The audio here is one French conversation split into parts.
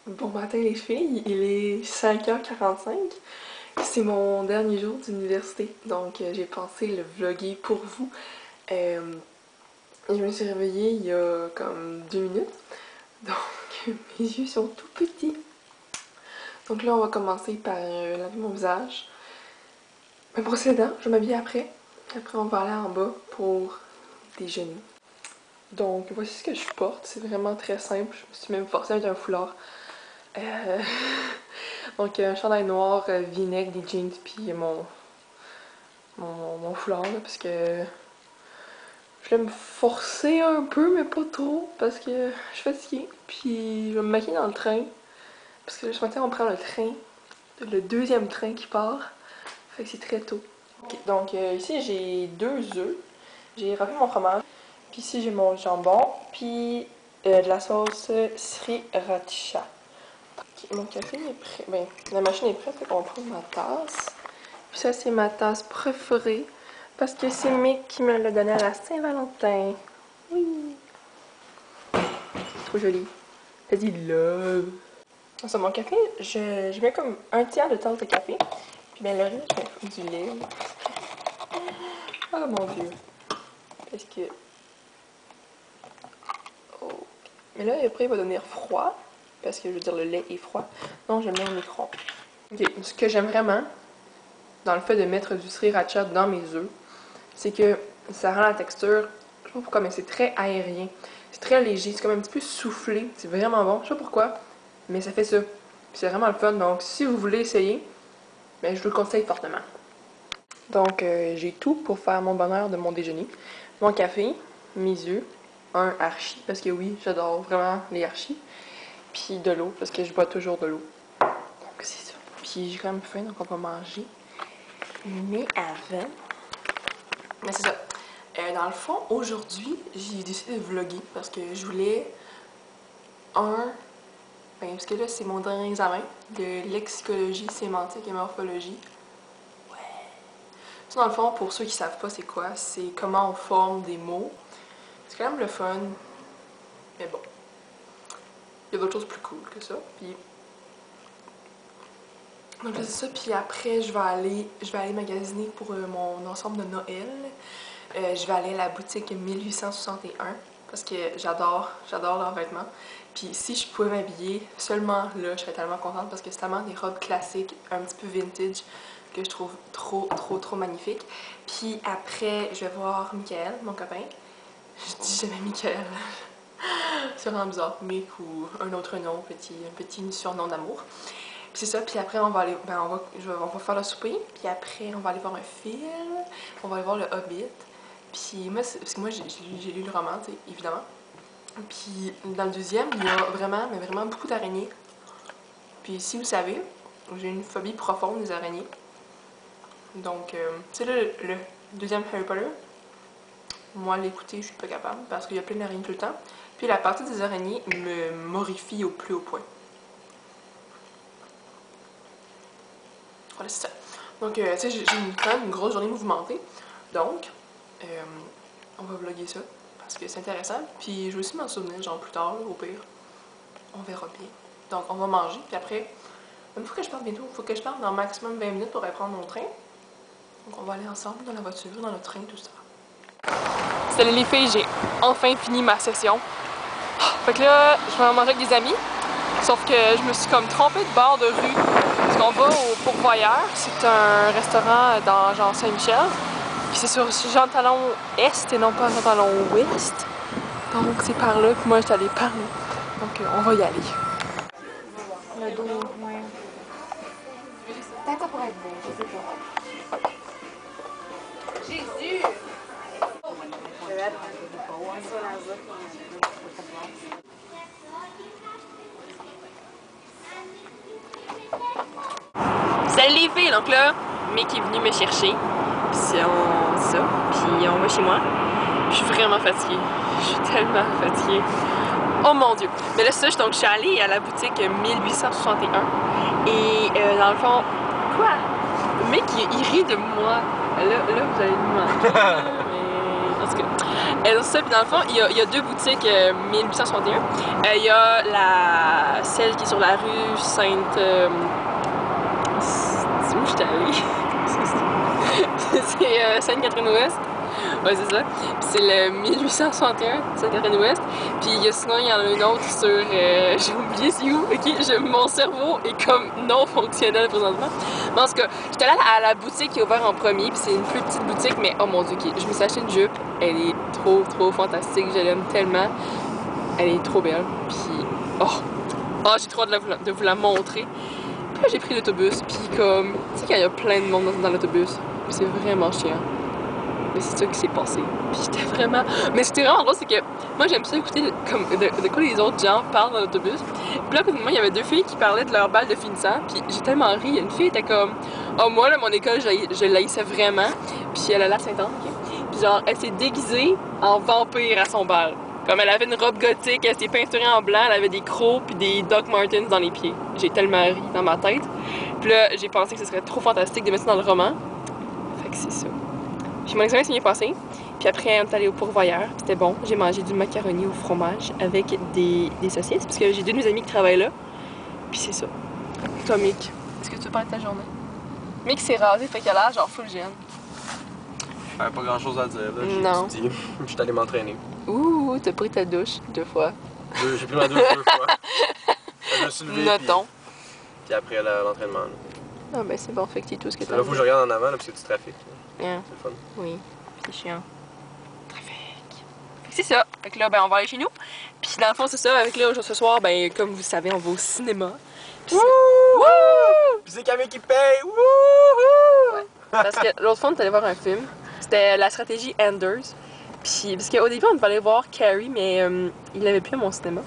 Bon matin les filles, il est 5h45. C'est mon dernier jour d'université, donc j'ai pensé le vlogger pour vous. Je me suis réveillée il y a comme 2 minutes, donc mes yeux sont tout petits. Donc là on va commencer par laver mon visage, me brosser les dents, je vais m'habiller après. Puis après on va aller en bas pour déjeuner. Donc voici ce que je porte, c'est vraiment très simple, je me suis même forcée avec un foulard. Donc un chandail noir, vinaigre, des jeans, puis mon foulard, là, parce que je voulais me forcer un peu, mais pas trop, parce que je suis fatiguée. Puis je vais me maquiller dans le train, parce que ce matin on prend le train, le deuxième train qui part, fait que c'est très tôt. Okay, donc ici j'ai 2 œufs, j'ai rempli mon fromage, puis ici j'ai mon jambon, puis de la sauce sriracha. Okay, mon café est prêt. Ben, la machine est prête, fait qu'on va prendre ma tasse. Puis ça, c'est ma tasse préférée. Parce que c'est Mick qui me l'a donné à la Saint-Valentin. Oui! Trop joli. Elle dit love. Sur mon café, je mets comme 1/3 de tasse de café. Puis ben le reste, je mets du lait. Oh mon dieu. Parce que... Oh. Mais là, après, il va devenir froid. Parce que, je veux dire, le lait est froid. Donc, je le mets au micro. Ok, ce que j'aime vraiment dans le fait de mettre du sriracha dans mes œufs, c'est que ça rend la texture, je sais pas pourquoi, mais c'est très aérien. C'est très léger, c'est comme un petit peu soufflé. C'est vraiment bon, je sais pas pourquoi, mais ça fait ça. C'est vraiment le fun, donc si vous voulez essayer, ben, je vous le conseille fortement. Donc j'ai tout pour faire mon bonheur de mon déjeuner. Mon café, mes œufs, un Hershey, parce que oui, j'adore vraiment les Hershey. Puis de l'eau, parce que je bois toujours de l'eau. Donc c'est ça. Puis j'ai quand même faim, donc on va manger. Mais avant... Mais c'est ça. Dans le fond, aujourd'hui, j'ai décidé de vlogger parce que je voulais parce que là, c'est mon dernier examen de lexicologie, sémantique et morphologie. Ouais. Ça, dans le fond, pour ceux qui savent pas c'est quoi, c'est comment on forme des mots. C'est quand même le fun, mais bon. Il y a d'autres choses plus cool que ça. Puis... Donc c'est ça, puis après, je vais aller magasiner pour mon ensemble de Noël. Je vais aller à la boutique 1861 parce que j'adore leurs vêtements. Puis si je pouvais m'habiller seulement là, je serais tellement contente parce que c'est tellement des robes classiques, un petit peu vintage, que je trouve trop magnifique. Puis après, je vais voir Michael, mon copain. Je dis jamais Michael. C'est vraiment bizarre, Mick ou un autre nom, un petit surnom d'amour. Puis c'est ça, puis après on va aller, on va faire le souper, puis après on va aller voir un film, on va aller voir le Hobbit. Puis moi, parce que moi j'ai lu le roman, évidemment. Puis dans le deuxième, il y a vraiment, mais vraiment beaucoup d'araignées. Puis si vous savez, j'ai une phobie profonde des araignées. Donc, tu sais le deuxième Harry Potter, moi l'écouter, je suis pas capable parce qu'il y a plein d'araignées tout le temps. Puis la partie des araignées me morifie au plus haut point. Voilà, c'est ça. Donc, tu sais, j'ai quand même une grosse journée mouvementée. Donc, on va vlogger ça parce que c'est intéressant. Puis, je vais aussi m'en souvenir, genre plus tard, au pire. On verra bien. Donc, on va manger. Puis après, il faut que je parte bientôt. Il faut que je parte dans maximum 20 minutes pour aller prendre mon train. Donc, on va aller ensemble dans la voiture, dans le train, tout ça. Salut les filles, j'ai enfin fini ma session. Fait que là, je vais en manger avec des amis. Sauf que je me suis comme trompée de bord de rue. Parce qu'on va au Pourvoyeur. C'est un restaurant dans genre Saint-Michel. Puis c'est sur Jean Talon Est et non pas Jean Talon Ouest. Donc c'est par là. Puis moi j'étais allée par là. Donc on va y aller. Le dos, ouais. Peut-être ça pourrait être beau, je sais pas. Jésus! Salut les filles! Donc là, Mick est venu me chercher. Puis puis on va chez moi. Je suis vraiment fatiguée. Je suis tellement fatiguée. Oh mon dieu! Mais là, ça, donc je suis allée à la boutique 1861. Et dans le fond, quoi? Mick, il rit de moi. Là vous allez me mentir. Mais en tout cas. Donc c'est ça, puis dans le fond, il y a deux boutiques 1861. Il y a celle qui est sur la rue Sainte... c'est où j'étais allée? C'est Sainte-Catherine-Ouest. Ouais, c'est ça. Puis c'est le 1861, Sainte-Catherine-Ouest. Puis sinon, il y en a une autre sur... j'ai oublié c'est où. Ok, mon cerveau est comme non fonctionnel présentement. Mais en tout cas, j'étais allée à la boutique qui est ouverte en premier. Puis c'est une plus petite boutique, mais oh mon dieu, ok, je me suis acheté une jupe. Elle est trop fantastique. Je l'aime tellement. Elle est trop belle. Puis... Oh, j'ai trop hâte de vous la montrer. Puis là, j'ai pris l'autobus. Puis comme... Tu sais qu'il y a plein de monde dans l'autobus. Puis c'est vraiment chiant. Mais c'est ça qui s'est passé. Puis j'étais vraiment... Mais c'était vraiment drôle, c'est que moi j'aime ça écouter de quoi les autres gens parlent dans l'autobus. Puis là, à côté de moi, il y avait deux filles qui parlaient de leur balle de finissant. Puis j'ai tellement ri. Une fille était comme... Oh, moi, là, mon école, je l'haïssais vraiment. Puis elle a la Sainte-Anne, ok? Puis genre, elle s'est déguisée en vampire à son bal. Comme elle avait une robe gothique, elle s'était peinturée en blanc, elle avait des crocs puis des Doc Martens dans les pieds. J'ai tellement ri dans ma tête. Puis là, j'ai pensé que ce serait trop fantastique de mettre ça dans le roman. Fait que c'est ça. Puis mon examen s'est bien passé. Puis après, on est allé au pourvoyeur. C'était bon. J'ai mangé du macaroni au fromage avec des saucisses. Parce que j'ai deux de mes amis qui travaillent là. Puis c'est ça. Toi, Mick, est-ce que tu veux parler de ta journée? Mick s'est rasé, fait qu'il a l'air genre full gêne. Pas grand chose à dire, là. Non. Je suis allé m'entraîner. Ouh, t'as pris ta douche 2 fois. J'ai pris ma douche 2 fois. Je me suis levé. Notons. Puis après l'entraînement. Ah ben c'est bon, fait que t'es tout ce que t'as. Là, faut que je regarde en avant, là, parce que c'est du trafic. Yeah. C'est le fun. Oui, c'est chiant. Trafic. Fait que c'est ça. Fait que là, ben on va aller chez nous. Puis dans le fond, c'est ça. Avec là, ce soir, ben comme vous savez, on va au cinéma. Puis Puis c'est Camille qui paye! Wouhou! Ouais. Parce que l'autre fois, on est allé voir un film. C'était la stratégie Anders. Puis, parce qu'au début, on devait aller voir Carrie, mais il l'avait plus à mon cinéma.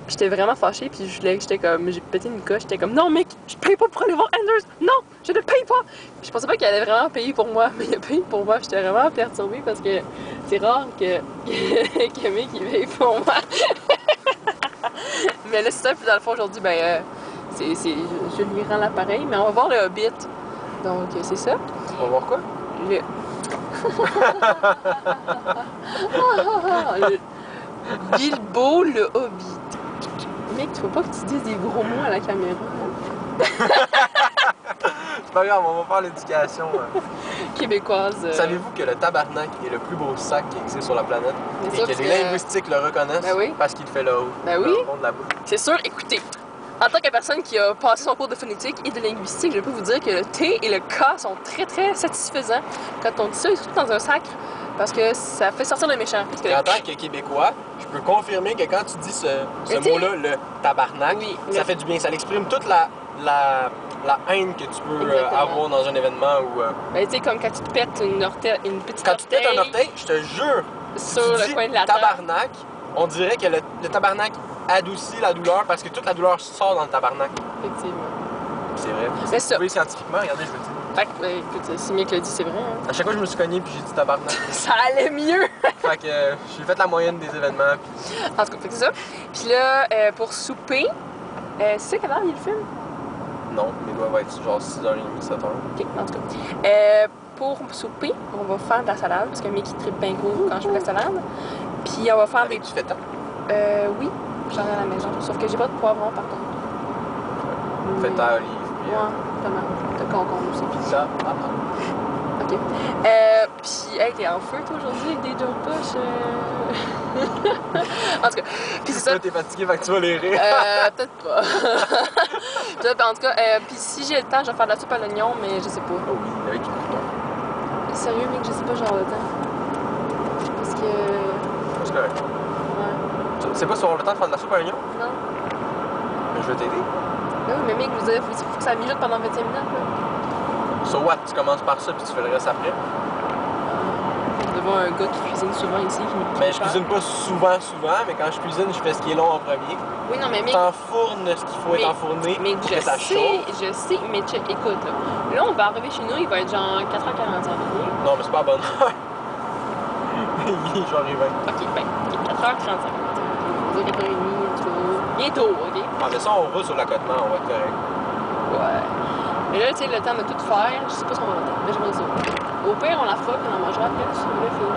Puis j'étais vraiment fâchée, puis j'étais comme, j'ai pété une coche, j'étais comme, non mec, je paye pas pour aller voir Anders! Non, je ne paye pas! Puis je pensais pas qu'elle allait vraiment payer pour moi, mais il a payé pour moi, j'étais vraiment perturbée parce que c'est rare que Camille qui paye pour moi. Mais là, c'est ça, puis dans le fond, aujourd'hui, ben, je lui rends l'appareil, mais on va voir le Hobbit. Donc, c'est ça. On va voir quoi? Bilbo le Hobbit. Mec, tu faut pas que tu dises des gros mots à la caméra. C'est pas grave, on va faire l'éducation. Québécoise. Savez-vous que le tabarnak est le plus beau sac qui existe sur la planète? Bien Et sûr, que parce les que- linguistiques le reconnaissent Ben oui. parce qu'il fait le haut. Ben oui. Dans le fond de la bouche. C'est sûr, écoutez. En tant que personne qui a passé son cours de phonétique et de linguistique, je peux vous dire que le T et le K sont très satisfaisants quand on dit ça, surtout dans un sac, parce que ça fait sortir le méchant. Parce que Et en tant que Québécois, je peux confirmer que quand tu dis ce Le T. mot-là, le tabarnak, Oui, ça le- fait du bien. Ça exprime toute la haine que tu peux Exactement. avoir dans un événement ou... Ben, tu sais, comme quand tu te pètes une petite Quand tu te pètes un orteil, je te jure, sur tu le dis coin de la table. tabarnak, on dirait que le tabarnak adoucit la douleur parce que toute la douleur sort dans le tabarnak. Effectivement. C'est vrai. Mais ça. Oui, scientifiquement, regardez, je vous dis. Fait que, ben, écoute, si Mick le dit, c'est vrai. Hein. À chaque fois, je me suis cogné puis j'ai dit tabarnak. Ça allait mieux! Fait que j'ai fait la moyenne des événements. Puis... En tout cas, fait que c'est ça. Puis là, pour souper, c'est ça quelle heure il y a le film? Non, mes doigts vont être genre 6h30, 7h. Ok, en tout cas. Pour souper, on va faire de la salade, parce que Mickey tripe bien gros quand je fais de la salade. Puis on va faire Avec du feta. Oui, j'en ai à la maison. Sauf que j'ai pas de poivron par contre. Feta, olive, puis Ouais, tomate. De concombre aussi. pizza. Ok. Puis, hey, t'es en feu toi aujourd'hui avec des jokes poches. En tout cas, puis c'est ça. Là, t'es fatigué, fait que tu vas les rire. Peut-être pas. Puis là, en tout cas, puis si j'ai le temps, je vais faire de la soupe à l'oignon, mais je sais pas. Oh oui, avec du crouton. Sérieux, mec, je sais pas, genre le temps. Parce que. C'est correct. Ouais. Tu sais pas si tu vas avoir le temps de faire de la soupe à l'oignon? Non. Mais je vais t'aider. Oui, mais mec, vous avez, faut que ça mijote pendant 25 minutes, là. So what? Tu commences par ça puis tu fais le reste après. Devant un gars qui cuisine souvent ici, qui me Mais je cuisine pas souvent, mais quand je cuisine, je fais ce qui est long en premier. Oui, non, mais mec. T'enfournes ce qu'il faut être enfourné Mais pour je que ça chauffe. sais, mais écoute, là, on va arriver chez nous, il va être genre 4h45. Non, mais c'est pas bonne. Il est genre 20. Ok, ben, 4h35. On va dire 4h30, bientôt, ok? Ah, mais ça, on va sur l'accotement, on va être correct. Ouais. Mais là, tu sais, le temps de tout faire, je sais pas ce qu'on va faire. Mais j'aimerais ça. Au pire, on la fuck, on en mangera après, si on le fait.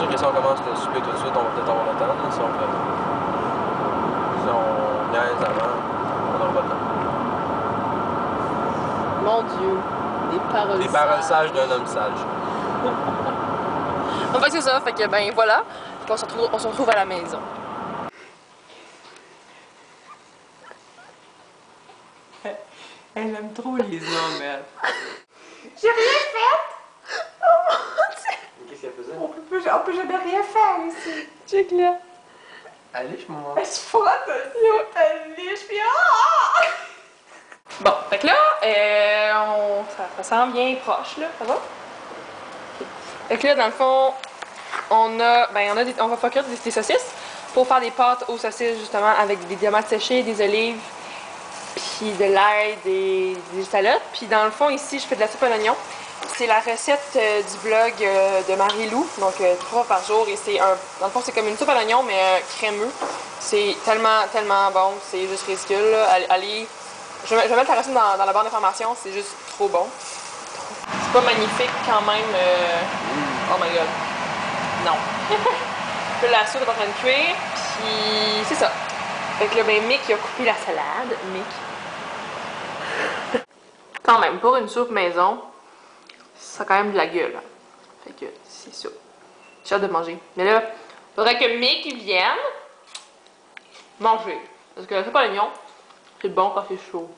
sûr que si on commence le souper tout de suite, on va peut-être avoir le temps. Là, si on niaise avant, on n'aura pas le temps. Mon Dieu, des paroles Les paroles sages d'un homme sage. En fait, c'est ça. Fait que, ben voilà. On se retrouve à la maison. Elle aime trop les hommes, elle. J'ai rien fait! Oh mon Dieu! Qu'est-ce qu'elle faisait? On peut jamais rien faire ici. Check là. Allez, je m'en Elle se frotte, elle liche, puis ah! Bon, fait que là, ça sent bien proche, là. Ça va? Fait que là, dans le fond, on va faire cuire des saucisses pour faire des pâtes aux saucisses, justement, avec des tomates séchées, des olives, puis de l'ail, des échalotes. Puis dans le fond, ici, je fais de la soupe à l'oignon. C'est la recette du blog de Marie-Lou, donc 3 fois par jour. Et c'est dans le fond, c'est comme une soupe à l'oignon, mais crémeux. C'est tellement, tellement bon, c'est juste ridicule. Là. Allez, je vais mettre la recette dans la barre d'informations, c'est juste trop bon. C'est pas magnifique quand même. Oh my god. Non. Puis la soupe est en train de cuire, puis c'est ça. Fait que là, ben, Mick il a coupé la salade. Mick. Quand même, pour une soupe maison, ça a quand même de la gueule. Hein. Fait que c'est ça. J'ai hâte de manger. Mais là, faudrait que Mick il vienne manger. Parce que la soupe à l'oignon, c'est bon quand c'est chaud.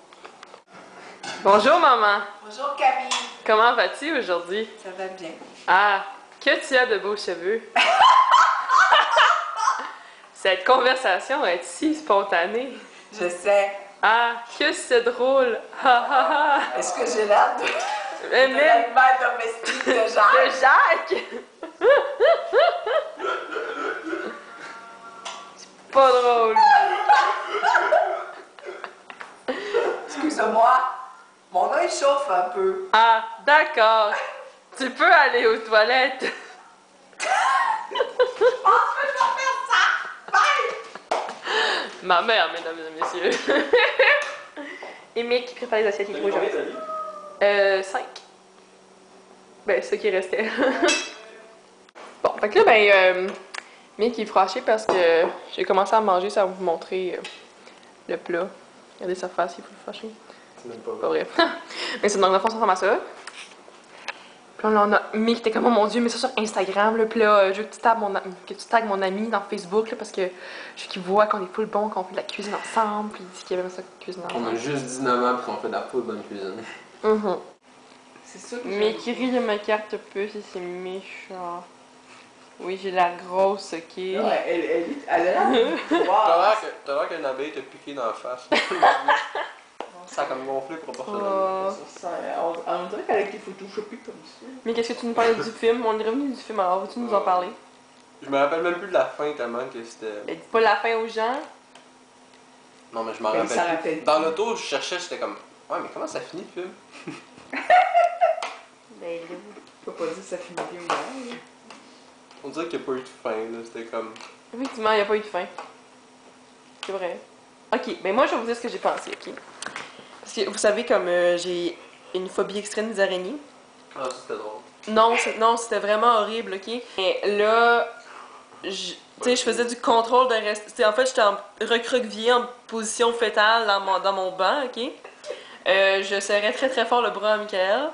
Bonjour maman. Bonjour Camille. Comment vas-tu aujourd'hui? Ça va bien. Ah, que tu as de beaux cheveux. Cette conversation est si spontanée. Je sais. Ah, que c'est drôle. Ha ha ha. Est-ce que j'ai l'air de Même l'animal domestique de Jacques? de Jacques. C'est pas drôle. Excuse-moi, mon œil chauffe un peu. Ah, d'accord. Tu peux aller aux toilettes. Je pense que je vais faire ça. Bye! Ma mère, mesdames et messieurs. Et Mick qui prépare les assiettes, il est trop gentil. 5. Ben, c'est ce qui restait. Bon, fait que là, ben, Mick il est fâché parce que j'ai commencé à manger sans vous montrer le plat. Regardez sa face, il faut le fâcher. C'est même pas Pas vrai. Mais c'est dans le fond, ça ressemble à ça. Puis là, on a Mick qui était comme, oh mon Dieu, mais ça sur Instagram, là. Puis là, je veux que tu tagues mon ami dans Facebook, là, parce que je veux qu'il voit qu'on est full bon, qu'on fait de la cuisine ensemble. Puis il dit qu'il aime ça, cuisine ensemble. On a juste 19 ans pour qu'on fait de la full bonne cuisine. C'est ça que Mais qui rit de ma carte puce, c'est méchant. Oui, j'ai la grosse, ok. Elle a l'air T'as wow. l'air qu'une abeille t'a piqué dans la face. Ça a comme gonflé proportionnellement. On dirait qu'elle a été photoshopée comme ça. Mais qu'est-ce que tu nous parlais du film? On est revenu du film, alors veux-tu nous en parler? Je me rappelle même plus de la fin tellement que c'était. Elle dit pas la fin aux gens? Non, mais je m'en Ben, ça rappelle. rappelle. Dans l'auto, je cherchais, j'étais comme. Ouais, mais comment ça finit le film? Ben, Je peux pas dire que ça finit bien ou mal. On dirait qu'il n'y a pas eu de fin, là. C'était comme. effectivement, il n'y a pas eu de fin. C'est vrai. Ok, ben moi je vais vous dire ce que j'ai pensé, ok? Parce que vous savez, comme j'ai une phobie extrême des araignées. Ah, ça c'était drôle. Non, c'était vraiment horrible, ok? Et là, tu sais, je faisais du contrôle de rester. En fait, j'étais recroquevillée en position fétale dans mon banc, ok? Je serrais très très fort le bras à Michael.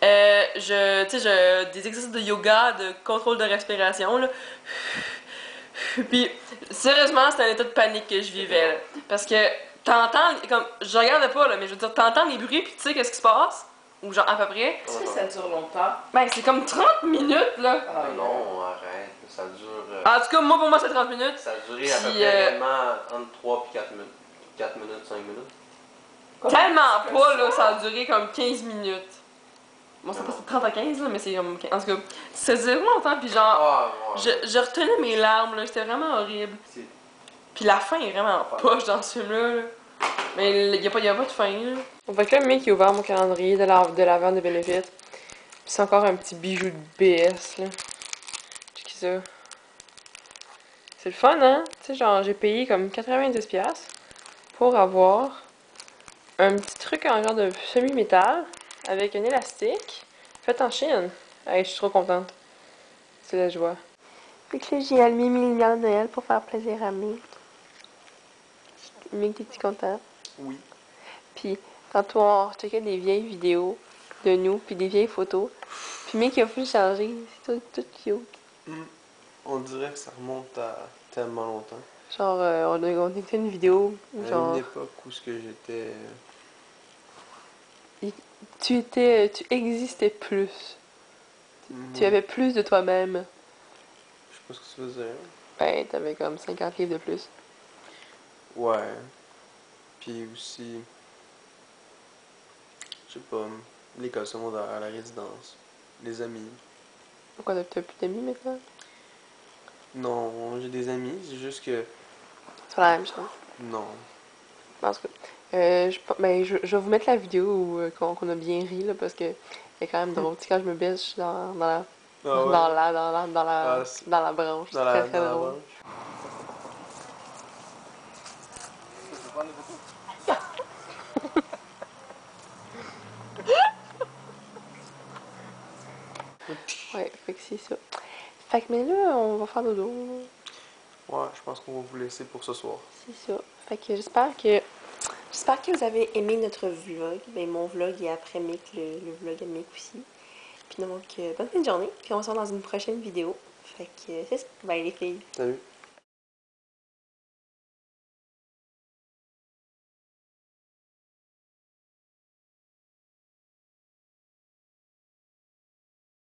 Des exercices de yoga, de contrôle de respiration, là. Puis, sérieusement, c'était un état de panique que je vivais, là. Parce que t'entends, comme, je regardais pas, là, mais je veux dire, t'entends les bruits, puis tu sais qu'est-ce qui se passe? Ou genre, à peu près. Est-ce que ça dure longtemps? Ben, c'est comme 30 minutes, là. Ah, Non, arrête. Ça dure. En tout cas, moi, pour moi, c'est 30 minutes. Ça a duré à peu Puis, près réellement entre 3 et 4 minutes. 4 minutes, 5 minutes. Tellement pas, là, ça a duré comme 15 minutes. Bon, ça passe de 30 à 15, là, mais c'est comme... En tout cas, ça faisait vraiment longtemps, puis genre... Ah, ouais. Je retenais mes larmes, là, c'était vraiment horrible. Puis la fin est vraiment poche dans ce film-là, là. Mais il y a pas de fin, là. Fait que là, Mick il a ouvert mon calendrier de l'avant de bénéfices. Puis c'est encore un petit bijou de BS, là. Check ça. C'est le fun, hein? Tu sais, genre, j'ai payé comme 90$ pour avoir un petit truc en genre de semi-métal avec un élastique fait en Chine. Hey, je suis trop contente. C'est la joie. Fait que là, j'ai allumé mes lumières de Noël pour faire plaisir à Mick. Mick, es-tu content? Oui. Puis, tantôt, on checkait des vieilles vidéos de nous, puis des vieilles photos. Puis Mick, il a pu changer. C'est tout cute. On dirait que ça remonte à tellement longtemps. Genre, on écoutait une vidéo où, À genre, une époque où ce que j'étais... tu existais plus. Tu avais plus de toi-même. Je sais pas ce que ça veut dire. Ben, t'avais comme 50 livres de plus. Ouais. Puis aussi... Je sais pas, l'école secondaire, la résidence, les amis. Pourquoi t'as plus d'amis maintenant? Non, j'ai des amis, c'est juste que... C'est pas la même chose. Non. En tout cas, je vais vous mettre la vidéo où, qu'on a bien ri, là, parce que c'est quand même drôle. Tu sais, quand je me baisse, je suis dans la... Ah ouais? Ah, dans la branche. C'est dans très, très la drôle. branche. Ouais, fait que c'est ça. Fait que, mais là, on va faire dodo. Ouais, je pense qu'on va vous laisser pour ce soir. C'est ça. Fait que j'espère que vous avez aimé notre vlog. Ben, mon vlog et après Mick, le vlog à Mick aussi. Puis donc, bonne fin de journée. Puis on se voit dans une prochaine vidéo. Fait que c'est ça. Bye les filles. Salut.